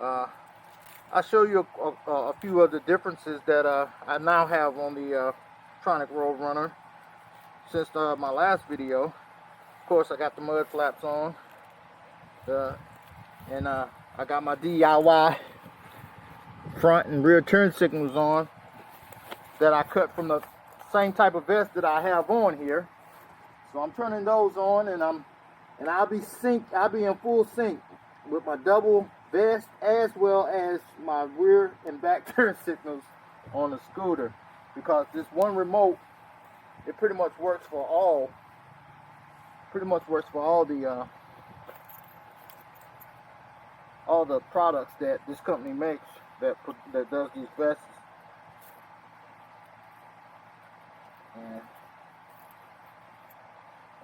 I'll show you a few of the differences that I now have on the Tronic Roadrunner since my last video. Of course, I got the mud flaps on, and I got my DIY front and rear turn signals on that I cut from the same type of vest that I have on here. So I'm turning those on, and I'll be in full sync with my double vest as well as my rear and back turn signals on the scooter, because this one remote, it pretty much works for all the products that this company makes that does these vests. And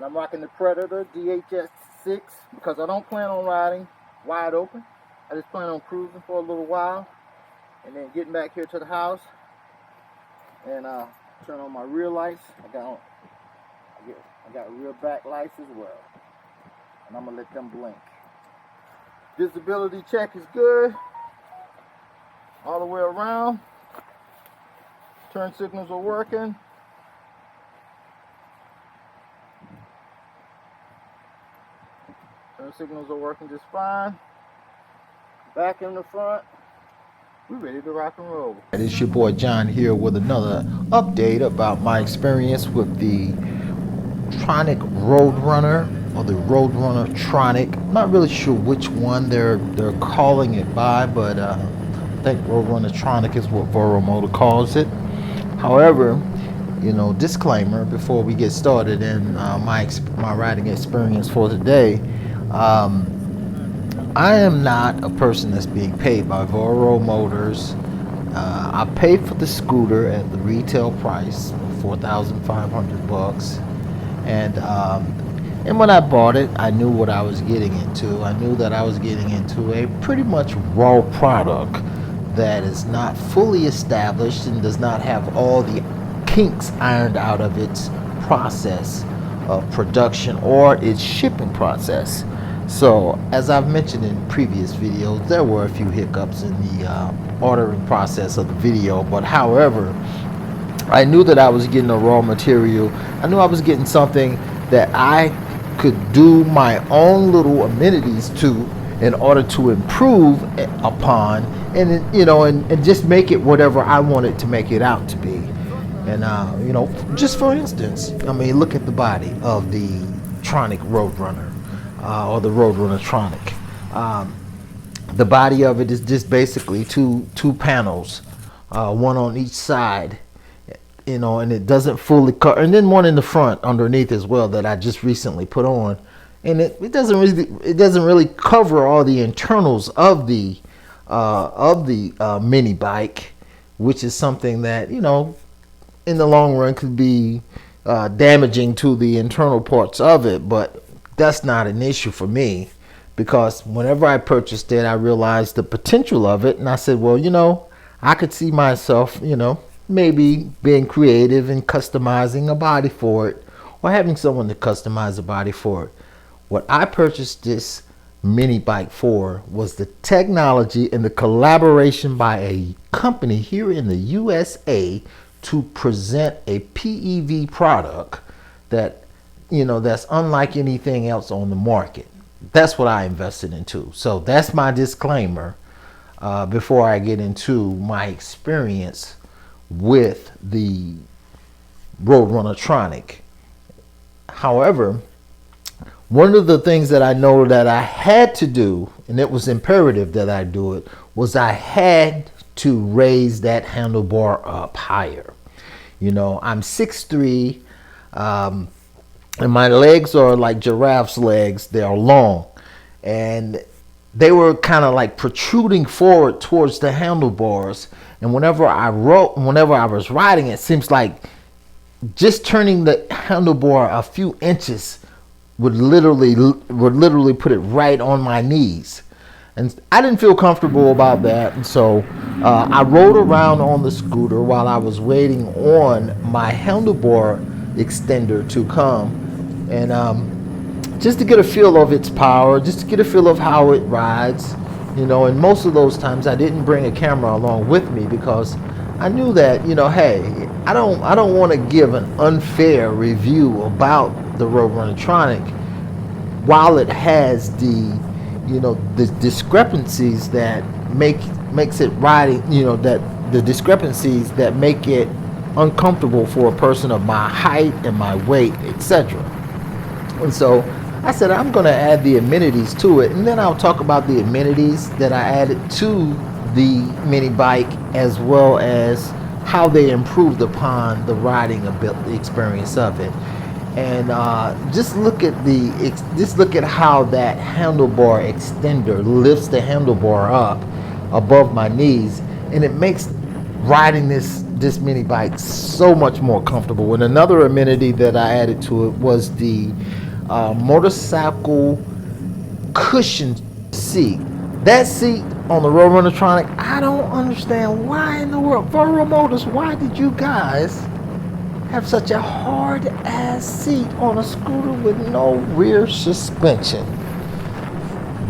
I'm rocking the Predator DHS6 because I don't plan on riding wide open. I just plan on cruising for a little while and then getting back here to the house and turn on my rear lights. I got rear back lights as well, and I'm gonna let them blink. Visibility check is good all the way around. Turn signals are working. Turn signals are working just fine. Back in the front, we're ready to rock and roll. It's your boy John here with another update about my experience with the Tronic Roadrunner, or the Roadrunner Tronic. I'm not really sure which one they're calling it by, but I think Roadrunner Tronic is what Voromotor calls it. However, you know, disclaimer before we get started in my riding experience for today. I am not a person that's being paid by Voro Motors. I paid for the scooter at the retail price, $4,500, and when I bought it, I knew what I was getting into. I knew that I was getting into a pretty much raw product that is not fully established and does not have all the kinks ironed out of its process of production or its shipping process. So, as I've mentioned in previous videos, there were a few hiccups in the ordering process of the video, but however, I knew that I was getting a raw material. I knew I was getting something that I could do my own little amenities to in order to improve upon, and you know, and just make it whatever I wanted to make it out to be. And you know, just for instance, I mean, look at the body of the Tronic Roadrunner. Or the Roadrunner Tronic. The body of it is just basically two panels, one on each side, you know, and it doesn't fully cover, and then one in the front underneath as well that I just recently put on, and it doesn't really cover all the internals of the mini bike, which is something that, you know, in the long run could be damaging to the internal parts of it, but that's not an issue for me, because whenever I purchased it, I realized the potential of it, and I said, well, you know, I could see myself, you know, maybe being creative and customizing a body for it, or having someone to customize a body for it. What I purchased this mini bike for was the technology and the collaboration by a company here in the USA to present a PEV product that, you know, that's unlike anything else on the market. That's what I invested into. So that's my disclaimer before I get into my experience with the Roadrunner Tronic. However, one of the things that I know that I had to do, and it was imperative that I do it, was I had to raise that handlebar up higher. You know, I'm 6'3", and my legs are like giraffe's legs. They are long, and they were kind of like protruding forward towards the handlebars. And whenever I was riding, it seems like just turning the handlebar a few inches would literally put it right on my knees. And I didn't feel comfortable about that. And so I rode around on the scooter while I was waiting on my handlebar extender to come, and just to get a feel of its power, just to get a feel of how it rides, You know, and most of those times I didn't bring a camera along with me because I knew that, you know, hey, I don't want to give an unfair review about the Roadrunner Tronic while it has the, you know, the discrepancies that makes it riding, you know, that the discrepancies that make it uncomfortable for a person of my height and my weight, etc. And so I said I'm going to add the amenities to it, and then I'll talk about the amenities that I added to the mini bike, as well as how they improved upon the riding experience of it. And just look at how that handlebar extender lifts the handlebar up above my knees, and it makes riding this mini bike so much more comfortable. And another amenity that I added to it was the motorcycle cushion seat. That seat on the Roadrunner Tronic, I don't understand why in the world, Vero Motors, why did you guys have such a hard ass seat on a scooter with no rear suspension?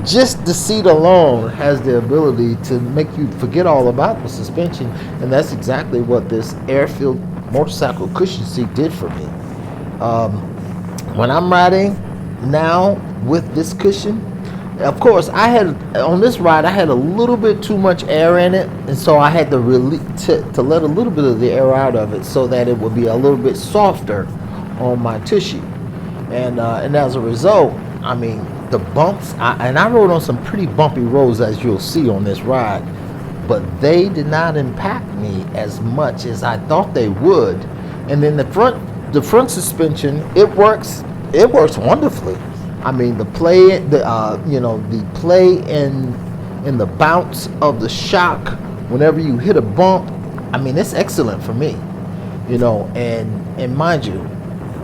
Just the seat alone has the ability to make you forget all about the suspension, and that's exactly what this air-filled motorcycle cushion seat did for me. When I'm riding now with this cushion, of course, on this ride I had a little bit too much air in it, and so I had to to let a little bit of the air out of it so that it would be a little bit softer on my tushy, and as a result, I mean, the bumps, I rode on some pretty bumpy roads, as you'll see on this ride, but they did not impact me as much as I thought they would. And then the front suspension, it works wonderfully. I mean, the play in the bounce of the shock whenever you hit a bump, I mean, it's excellent for me, you know. And mind you,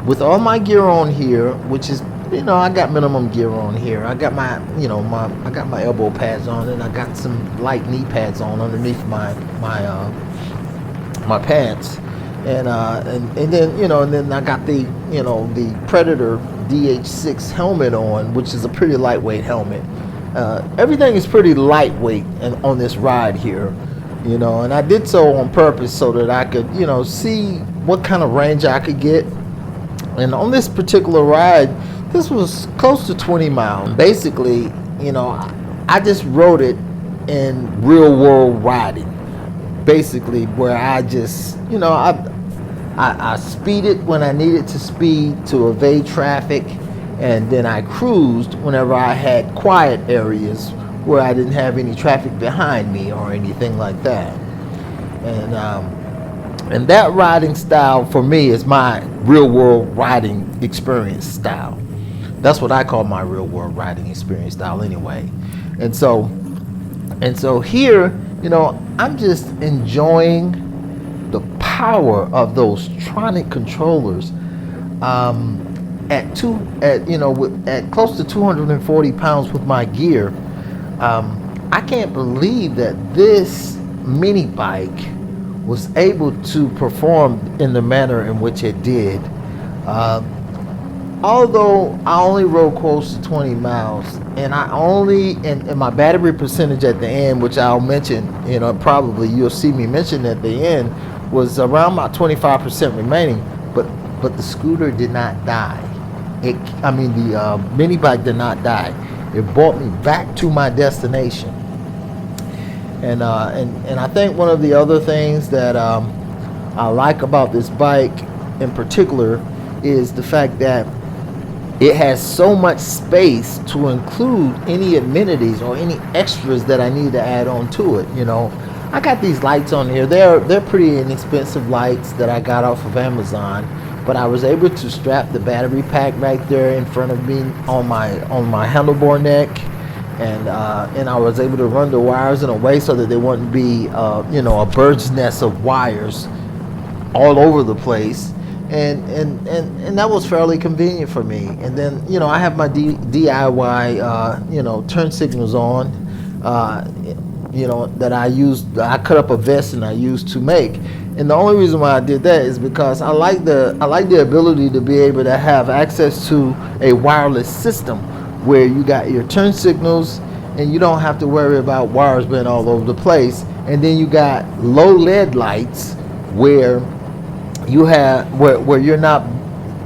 with all my gear on here, which is, you know, I got minimum gear on here. I got my elbow pads on, and I got some light knee pads on underneath my pants, and then, you know, and then I got the, you know, the Predator DH6 helmet on, which is a pretty lightweight helmet. Everything is pretty lightweight on this ride here, you know, and I did so on purpose so that I could, you know, see what kind of range I could get. And on this particular ride, this was close to 20 miles. Basically, you know, I just rode it in real world riding. Basically, where I just, you know, I speeded when I needed to speed to evade traffic, and then I cruised whenever I had quiet areas where I didn't have any traffic behind me or anything like that. And that riding style for me is my real world riding experience style. That's what I call my real world riding experience style anyway. And so here, you know, I'm just enjoying the power of those Tronic controllers at close to 240 pounds with my gear. I can't believe that this mini bike was able to perform in the manner in which it did. Although I only rode close to 20 miles, and and my battery percentage at the end, which I'll mention, you know, probably you'll see me mention at the end, was around about 25% remaining, but the scooter did not die. The mini bike did not die. It brought me back to my destination. And I think one of the other things that I like about this bike in particular is the fact that it has so much space to include any amenities or any extras that I need to add on to it. You know, I got these lights on here. They're pretty inexpensive lights that I got off of Amazon, but I was able to strap the battery pack right there in front of me on my handlebar neck, and I was able to run the wires in a way so that there wouldn't be a bird's nest of wires all over the place. And that was fairly convenient for me. And then, you know, I have my DIY turn signals on, that I used. I cut up a VESC and I used to make. And the only reason why I did that is because I like the ability to be able to have access to a wireless system where you got your turn signals and you don't have to worry about wires being all over the place. And then you got low lead lights where where you're not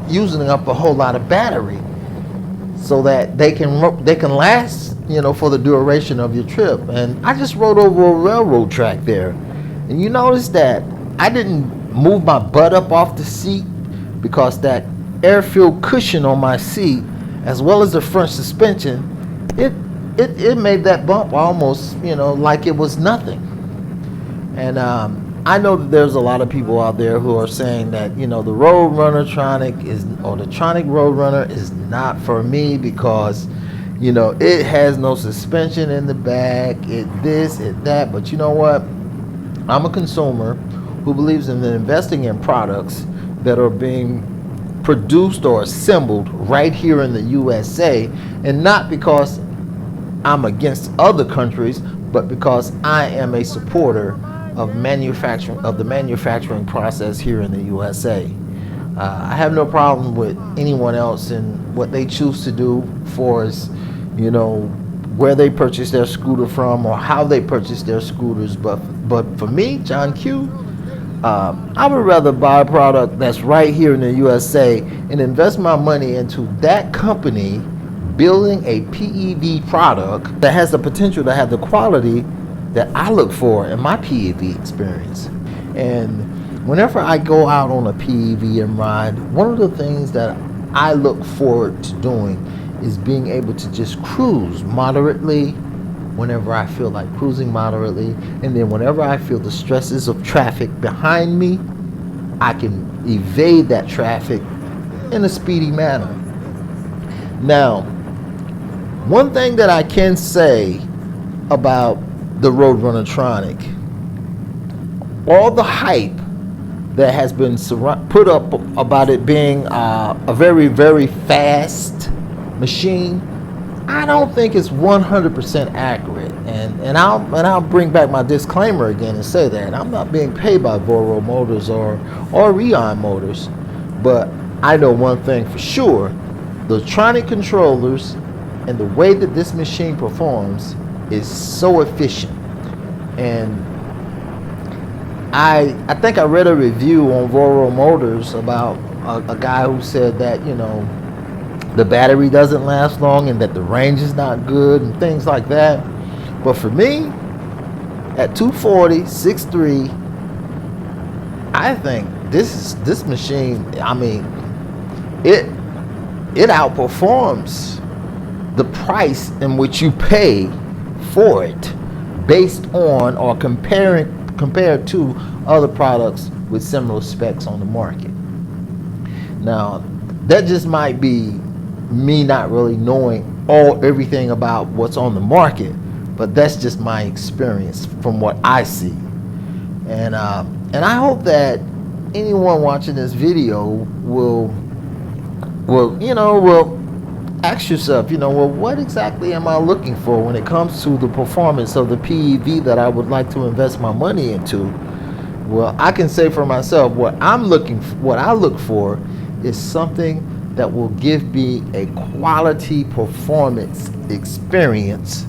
using up a whole lot of battery, so that they can last, for the duration of your trip. And I just rode over a railroad track there, and you notice that I didn't move my butt up off the seat, because that air-filled cushion on my seat, as well as the front suspension, it made that bump almost, like it was nothing. And I know that there's a lot of people out there who are saying that, the Roadrunner Tronic or the Tronic Roadrunner is not for me, because, it has no suspension in the back, it this, it that. But you know what? I'm a consumer who believes in investing in products that are being produced or assembled right here in the USA, and not because I'm against other countries, but because I am a supporter of the manufacturing process here in the USA. I have no problem with anyone else and what they choose to do for us, where they purchase their scooter from or how they purchase their scooters. But for me, John Q, I would rather buy a product that's right here in the USA and invest my money into that company building a PEV product that has the potential to have the quality that I look for in my PEV experience. And whenever I go out on a PEV and ride, one of the things that I look forward to doing is being able to just cruise moderately whenever I feel like cruising moderately, and then whenever I feel the stresses of traffic behind me, I can evade that traffic in a speedy manner. Now, one thing that I can say about the Roadrunner Tronic, all the hype that has been put up about it being a very, very fast machine, I don't think it's 100% accurate. And I'll bring back my disclaimer again and say that I'm not being paid by Voro Motors or Rion Motors, but I know one thing for sure: the Tronic controllers and the way that this machine performs is so efficient. And I think I read a review on Voro Motors about a guy who said that, the battery doesn't last long and that the range is not good and things like that. But for me, at 240, 6'3", I think this machine, it outperforms the price in which you pay for it, based on or compared to other products with similar specs on the market. Now, that just might be me not really knowing everything about what's on the market, but that's just my experience from what I see. And I hope that anyone watching this video will ask yourself, what exactly am I looking for when it comes to the performance of the PEV that I would like to invest my money into? Well, I can say for myself, what I look for is something that will give me a quality performance experience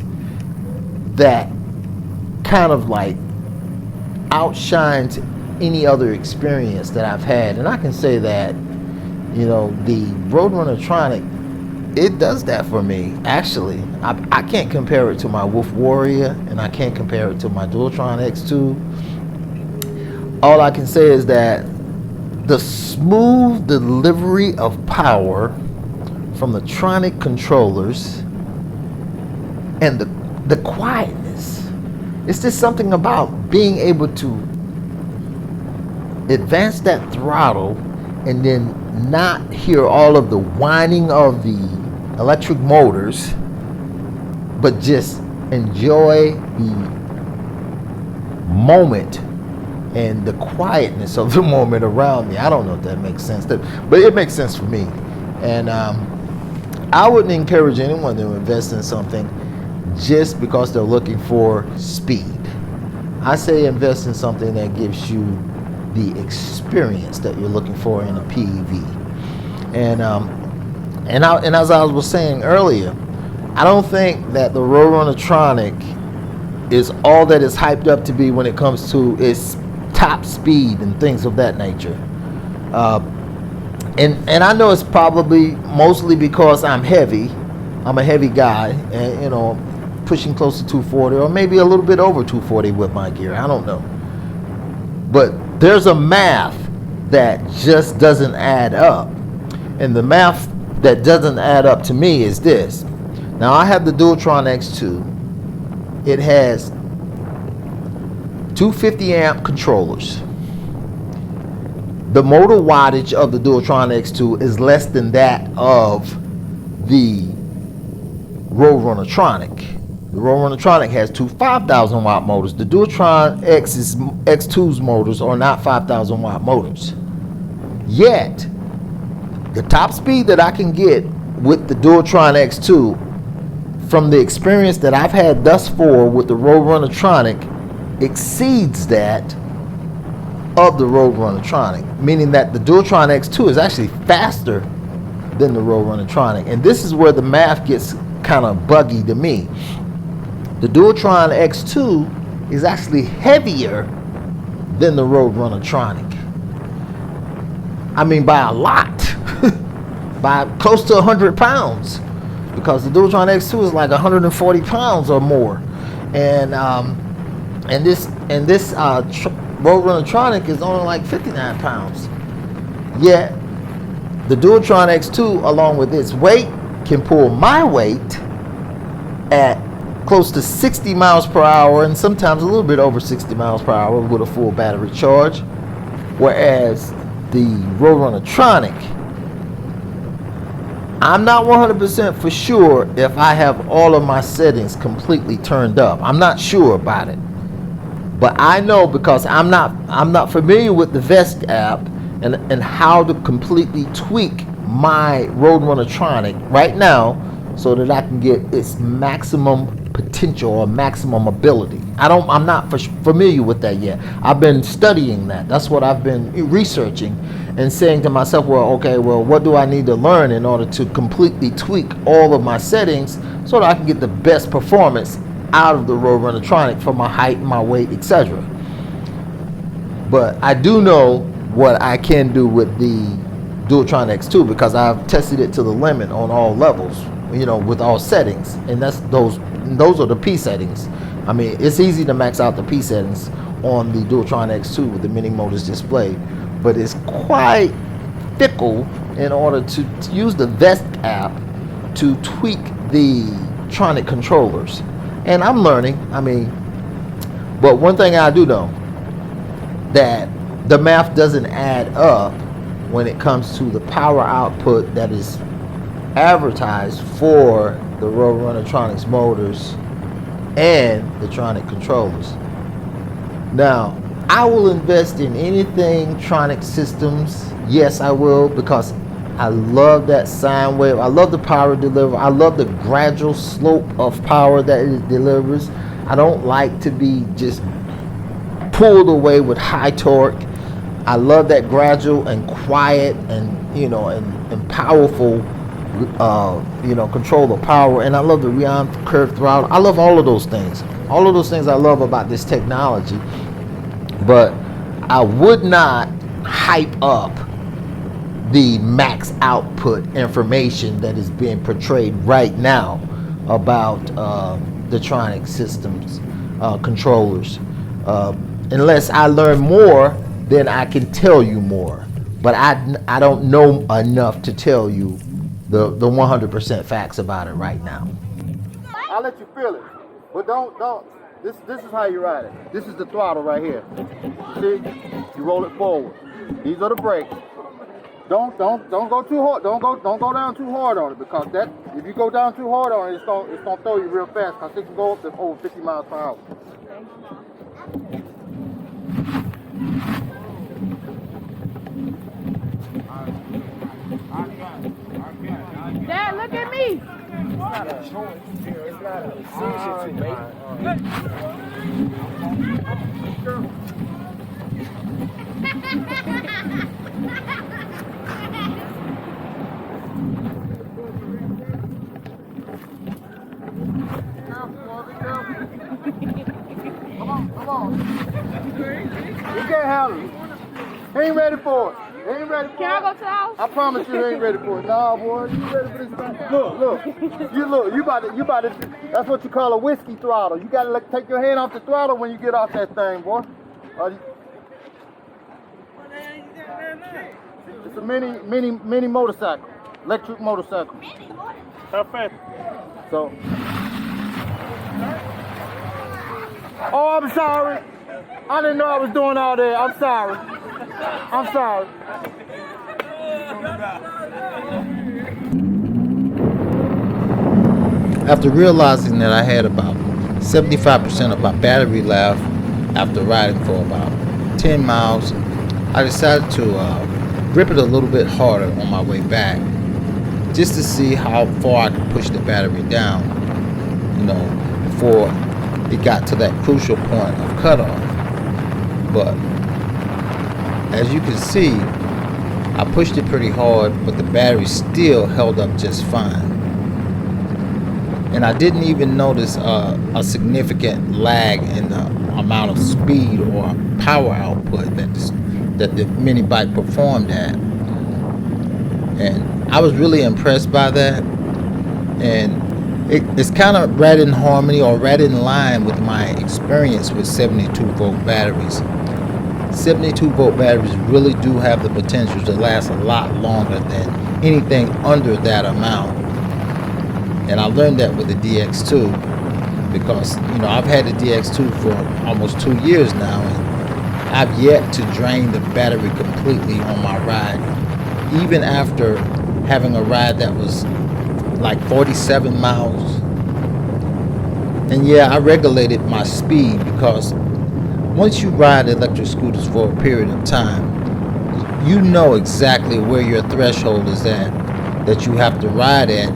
that kind of like outshines any other experience that I've had. And I can say that, the Roadrunner Tronic, it does that for me. Actually, I can't compare it to my Wolf Warrior, and I can't compare it to my Dualtron X2. All I can say is that the smooth delivery of power from the Tronic controllers and the quietness. It's just something about being able to advance that throttle and then not hear all of the whining of the electric motors, but just enjoy the moment and the quietness of the moment around me. I don't know if that makes sense, but it makes sense for me. And I wouldn't encourage anyone to invest in something just because they're looking for speed. I say invest in something that gives you the experience that you're looking for in a PEV. And as I was saying earlier, I don't think that the Roadrunner Tronic is all that it's hyped up to be when it comes to its top speed and things of that nature. And I know it's probably mostly because I'm heavy. I'm a heavy guy, and you know, pushing close to 240 or maybe a little bit over 240 with my gear. I don't know. But there's a math that just doesn't add up. And the math that doesn't add up to me is this. Now I have the Dualtron X2. It has 250 amp controllers. The motor wattage of the Dualtron X2 is less than that of the Roadrunner Tronic. The Roadrunner Tronic has two 5,000 watt motors. The Dualtron X2's motors are not 5,000 watt motors. Yet, the top speed that I can get with the Dualtron X2 from the experience that I've had thus far with the Roadrunner Tronic exceeds that of the Roadrunner Tronic, meaning that the Dualtron X2 is actually faster than the Roadrunner Tronic. And this is where the math gets kind of buggy to me. The Dualtron X2 is actually heavier than the Roadrunner Tronic. I mean, by a lot. By close to 100 pounds. Because the Dualtron X2 is like 140 pounds or more. And this Roadrunner Tronic is only like 59 pounds. Yet, the Dualtron X2, along with its weight, can pull my weight at close to 60 miles per hour and sometimes a little bit over 60 miles per hour with a full battery charge. Whereas the Roadrunner Tronic, I'm not 100% for sure if I have all of my settings completely turned up. I'm not sure about it. But I know because I'm not familiar with the VESC app and how to completely tweak my Roadrunner Tronic right now so that I can get its maximum potential or maximum ability. I'm not familiar with that yet. I've been studying that. That's what I've been researching and saying to myself, well, okay, well, what do I need to learn in order to completely tweak all of my settings so that I can get the best performance out of the Roadrunner Tronic for my height, my weight, etc. But I do know what I can do with the Dualtron X2 because I've tested it to the limit on all levels, you know, with all settings, and those are the P settings. I mean, it's easy to max out the P settings on the Dualtron X2 with the mini motors display, but it's quite fickle in order to use the VESC app to tweak the Tronic controllers. And I'm learning. I mean, but one thing I do know, that the math doesn't add up when it comes to the power output that is advertised for the Roadrunner Tronic's motors and the Tronic controllers. Now, I will invest in anything Tronic systems. Yes, I will, because I love that sine wave. I love the power delivery. I love the gradual slope of power that it delivers. I don't like to be just pulled away with high torque. I love that gradual and quiet and, you know, and powerful, you know, control of power. And I love the Rion curved throttle. I love all of those things. All of those things I love about this technology. But I would not hype up the max output information that is being portrayed right now about the Tronic systems controllers. Unless I learn more, then I can tell you more. But I don't know enough to tell you the 100% facts about it right now. I'll let you feel it, but don't. This is how you ride it. This is the throttle right here. See, you roll it forward. These are the brakes. Don't go too hard. Don't go down too hard on it, because that, if you go down too hard on it, it's gonna throw you real fast, because it can go up to over 50 miles per hour. Dad, look at me. It's not a choice. It's not a decision to make. Come on. You can't handle it. He ain't ready for it. He ain't ready for Can it. I go to the house? I promise you, he ain't ready for it. Nah, boy, you ready for this thing? Look. You about to. That's what you call a whiskey throttle. You gotta take your hand off the throttle when you get off that thing, boy. It's a mini motorcycle, electric motorcycle. How fast? So. Oh, I'm sorry. I didn't know I was doing all that. I'm sorry. After realizing that I had about 75% of my battery left after riding for about 10 miles, I decided to grip it a little bit harder on my way back, just to see how far I could push the battery down, before it got to that crucial point of cutoff. But as you can see, I pushed it pretty hard, but the battery still held up just fine. And I didn't even notice a significant lag in the amount of speed or power output that the mini bike performed at. And I was really impressed by that. And it's kind of right in harmony or right in line with my experience with 72 volt batteries. 72 volt batteries really do have the potential to last a lot longer than anything under that amount. And I learned that with the DX2 because, I've had the DX2 for almost 2 years now, and I've yet to drain the battery completely on my ride. Even after having a ride that was like 47 miles. And yeah, I regulated my speed because once you ride electric scooters for a period of time, you know exactly where your threshold is at that you have to ride at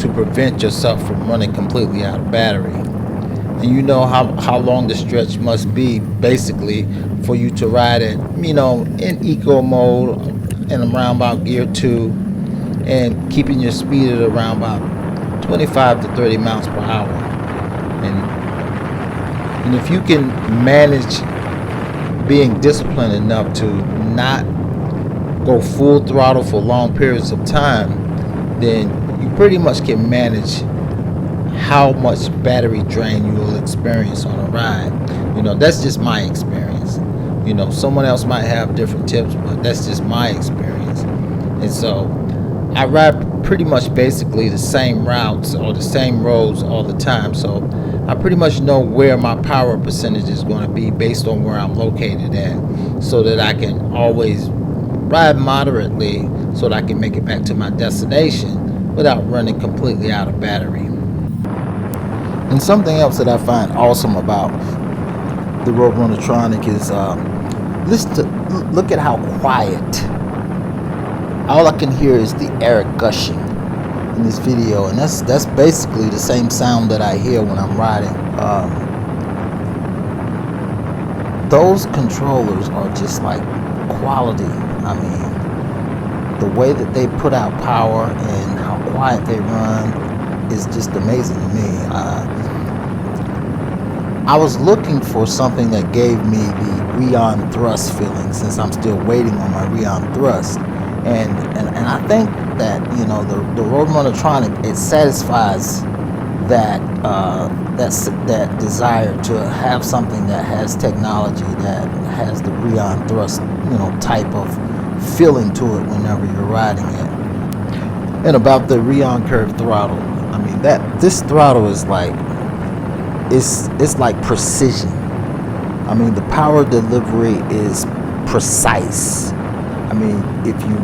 to prevent yourself from running completely out of battery. And you know how long the stretch must be basically for you to ride at, in eco mode and around about gear 2 and keeping your speed at around about 25 to 30 miles per hour. And if you can manage being disciplined enough to not go full throttle for long periods of time, then you pretty much can manage how much battery drain you will experience on a ride. That's just my experience. Someone else might have different tips, but that's just my experience. And so I ride pretty much basically the same routes or the same roads all the time. So I pretty much know where my power percentage is going to be based on where I'm located at, so that I can always ride moderately so that I can make it back to my destination without running completely out of battery. And something else that I find awesome about the Roadrunner Tronic is look at how quiet. All I can hear is the air gushing in this video, and that's basically the same sound that I hear when I'm riding. Those controllers are just like quality. I mean, the way that they put out power and how quiet they run is just amazing to me. I was looking for something that gave me the Rion thrust feeling, since I'm still waiting on my Rion thrust. And I think that, the Roadrunner Tronic, it satisfies that desire to have something that has technology, that has the Rion thrust, type of feeling to it whenever you're riding it. And about the Rion curve throttle, I mean, this throttle is like, it's like precision. I mean, the power delivery is precise. I mean, if you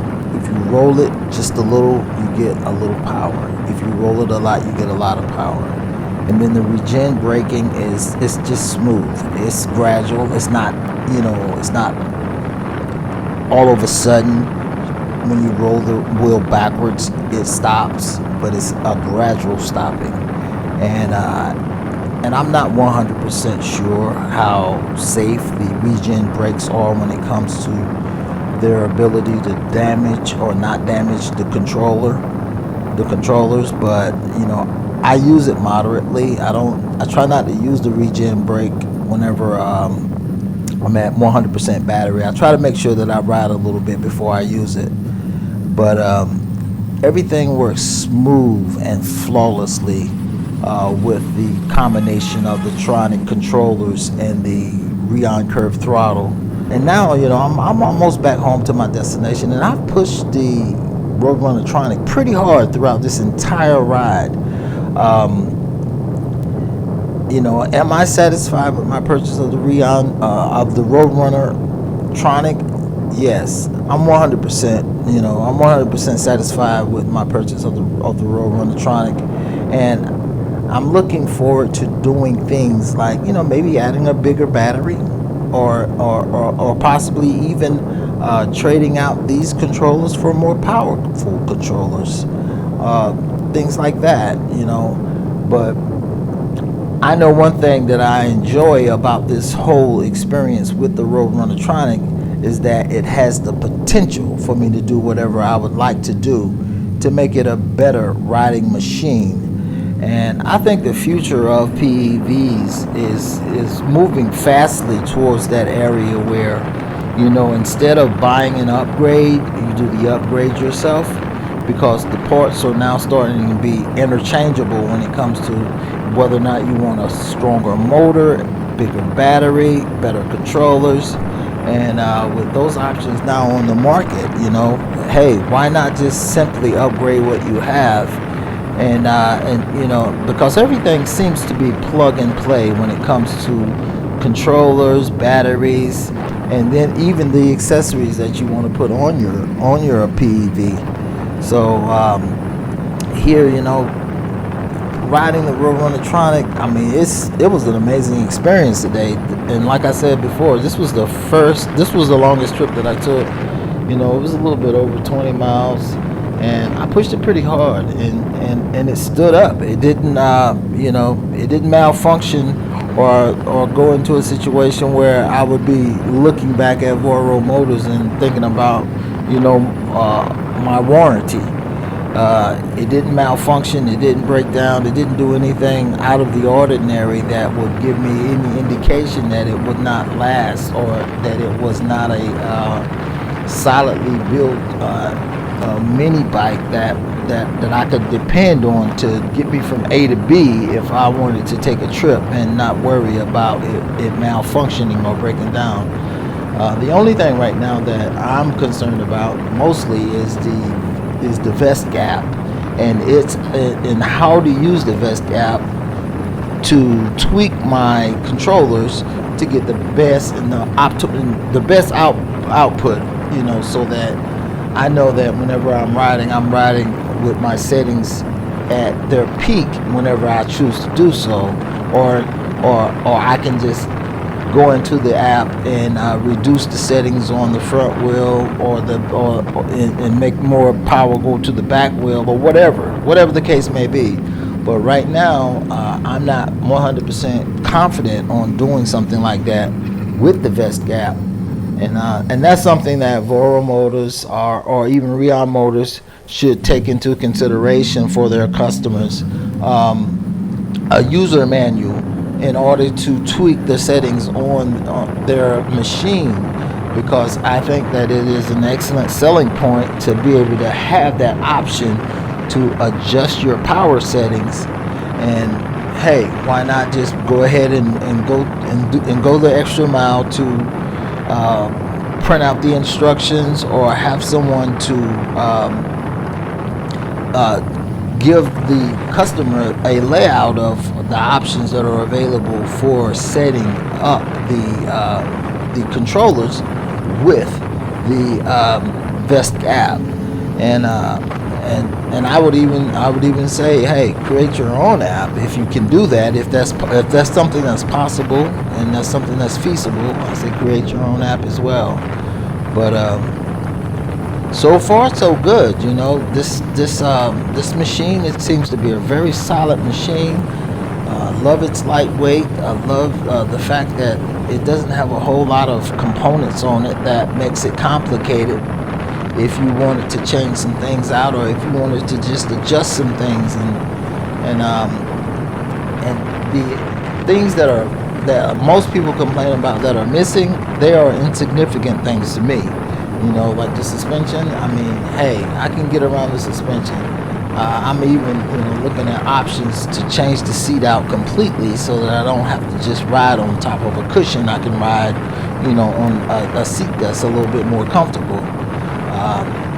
roll it just a little, you get a little power. If you roll it a lot, you get a lot of power. And then the regen braking it's just smooth. It's gradual. It's not, it's not all of a sudden when you roll the wheel backwards, it stops, but it's a gradual stopping. And I'm not 100% sure how safe the regen brakes are when it comes to their ability to damage or not damage the controllers, but I use it moderately. I try not to use the regen brake whenever I'm at 100% battery. I try to make sure that I ride a little bit before I use it. But everything works smooth and flawlessly with the combination of the Tronic controllers and the Rion curved throttle. And now, I'm almost back home to my destination, and I've pushed the Roadrunner Tronic pretty hard throughout this entire ride. Am I satisfied with my purchase of the Rion, of the Roadrunner Tronic? Yes, I'm 100%. I'm 100% satisfied with my purchase of the Roadrunner Tronic, and I'm looking forward to doing things like maybe adding a bigger battery, or possibly even trading out these controllers for more powerful controllers, things like that. But I know one thing that I enjoy about this whole experience with the Roadrunner Tronic is that it has the potential for me to do whatever I would like to do to make it a better riding machine. And I think the future of PEVs is moving fastly towards that area where, instead of buying an upgrade, you do the upgrade yourself, because the parts are now starting to be interchangeable when it comes to whether or not you want a stronger motor, bigger battery, better controllers. And with those options now on the market, hey, why not just simply upgrade what you have? And because everything seems to be plug and play when it comes to controllers, batteries, and then even the accessories that you want to put on your PEV. So here, riding the Roadrunner Tronic, it was an amazing experience today. And like I said before, this was the longest trip that I took. It was a little bit over 20 miles, and I pushed it pretty hard, and it stood up. It didn't it didn't malfunction or go into a situation where I would be looking back at Voro Motors and thinking about my warranty. It didn't malfunction, it didn't break down, it didn't do anything out of the ordinary that would give me any indication that it would not last, or that it was not a solidly built mini bike that I could depend on to get me from A to B if I wanted to take a trip and not worry about it malfunctioning or breaking down. The only thing right now that I'm concerned about mostly is the VESC gap, and it's in how to use the VESC gap to tweak my controllers to get the best and the best output, so that I know that whenever I'm riding with my settings at their peak whenever I choose to do so, or I can just go into the app and reduce the settings on the front wheel, and make more power go to the back wheel, or whatever the case may be. But right now, I'm not 100% confident on doing something like that with the VESC gap, and that's something that Voro Motors or even Rion Motors should take into consideration for their customers. A user manual in order to tweak the settings on their machine, because I think that it is an excellent selling point to be able to have that option to adjust your power settings. And hey, why not just go ahead and go the extra mile to print out the instructions, or have someone to give the customer a layout of the options that are available for setting up the controllers with the VESC app. And I would even say, hey, create your own app if you can do that. If that's something that's possible and that's something that's feasible, I say create your own app as well. But so far so good. This machine, it seems to be a very solid machine. I love its lightweight. I love the fact that it doesn't have a whole lot of components on it that makes it complicated if you wanted to change some things out, or if you wanted to just adjust some things, and the things that are that most people complain about that are missing, they are insignificant things to me. You know, like the suspension. I mean, hey, I can get around the suspension. I'm even, looking at options to change the seat out completely so that I don't have to just ride on top of a cushion. I can ride, on a seat that's a little bit more comfortable.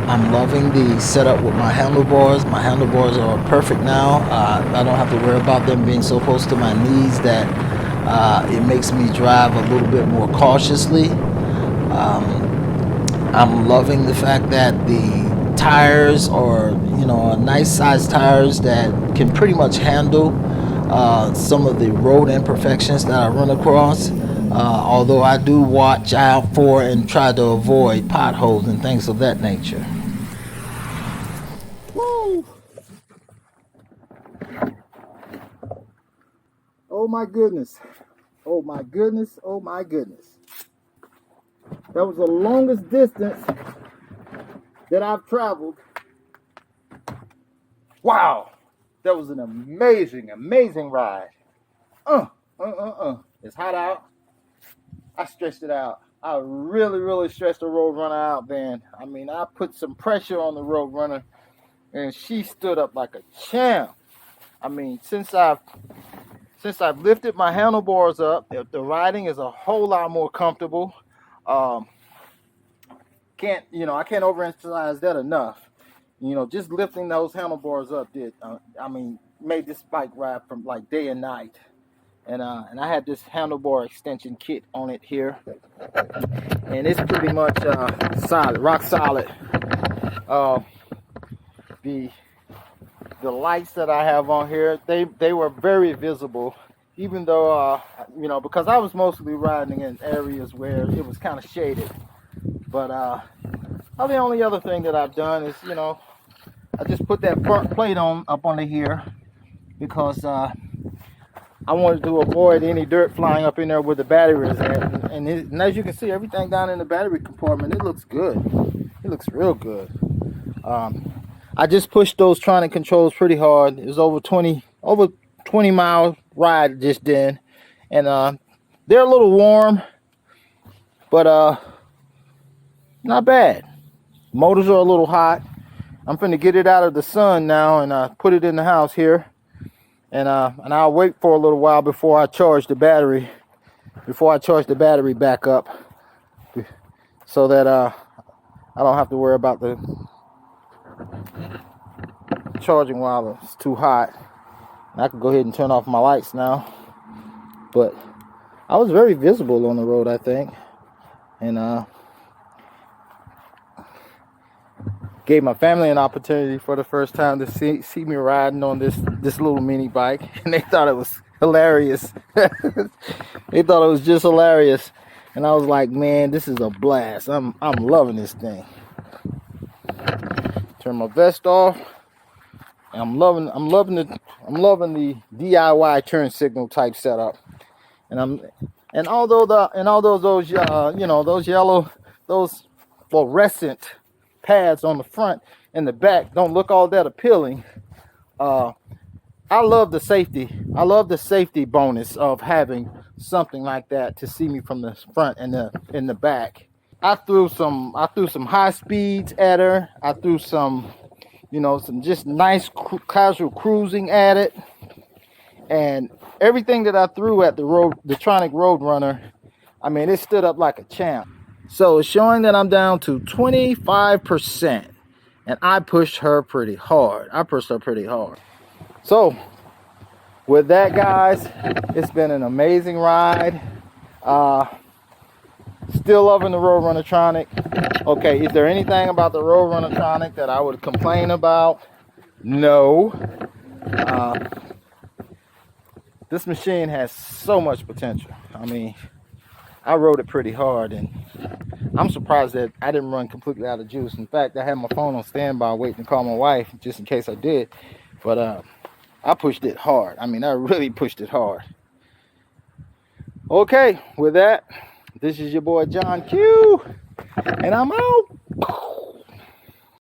I'm loving the setup with my handlebars. My handlebars are perfect now. I don't have to worry about them being so close to my knees that it makes me drive a little bit more cautiously. I'm loving the fact that the tires are, nice size tires that can pretty much handle some of the road imperfections that I run across. Although I do watch out for and try to avoid potholes and things of that nature. Woo! Oh my goodness. Oh my goodness. Oh my goodness. That was the longest distance that I've traveled. Wow. That was an amazing, amazing ride. It's hot out. I stretched it out. I really, really stretched the Roadrunner out, man. I mean, I put some pressure on the Roadrunner, and she stood up like a champ. I mean, since I've lifted my handlebars up, the riding is a whole lot more comfortable. I can't overemphasize that enough. Just lifting those handlebars up made this bike ride from like day and night. And I had this handlebar extension kit on it here, and it's pretty much solid, rock solid. The lights that I have on here, they were very visible, even though because I was mostly riding in areas where it was kind of shaded. But the only other thing that I've done is I just put that front plate up under here because I wanted to avoid any dirt flying up in there where the battery is at. And as you can see, everything down in the battery compartment, it looks good. It looks real good. I just pushed those Tronic controls pretty hard. It was over 20 mile ride just then. And they're a little warm, but not bad. Motors are a little hot. I'm finna get it out of the sun now and put it in the house here. And I'll wait for a little while before I charge the battery. Before I charge the battery back up, so that I don't have to worry about the charging while it's too hot. And I can go ahead and turn off my lights now. But I was very visible on the road, I think, and gave my family an opportunity for the first time to see me riding on this little mini bike, and they thought it was hilarious. They thought it was just hilarious, and I was like, man, this is a blast. I'm loving this thing. Turn my vest off. I'm loving the DIY turn signal type setup, and although those those fluorescent pads on the front and the back don't look all that appealing, I love the safety. I love the safety bonus of having something like that to see me from the front and in the back. I threw some high speeds at her. I threw some some just nice casual cruising at it, and everything that I threw at the Tronic Roadrunner, I mean, it stood up like a champ. So it's showing that I'm down to 25%, and I pushed her pretty hard. So with that, guys, it's been an amazing ride. Still loving the Roadrunner Tronic. Okay, is there anything about the Roadrunner Tronic that I would complain about? No. This machine has so much potential. I mean, I rode it pretty hard, and I'm surprised that I didn't run completely out of juice. In fact, I had my phone on standby waiting to call my wife just in case I did. But I pushed it hard. I mean, I really pushed it hard. Okay, with that, this is your boy John Q, and I'm out.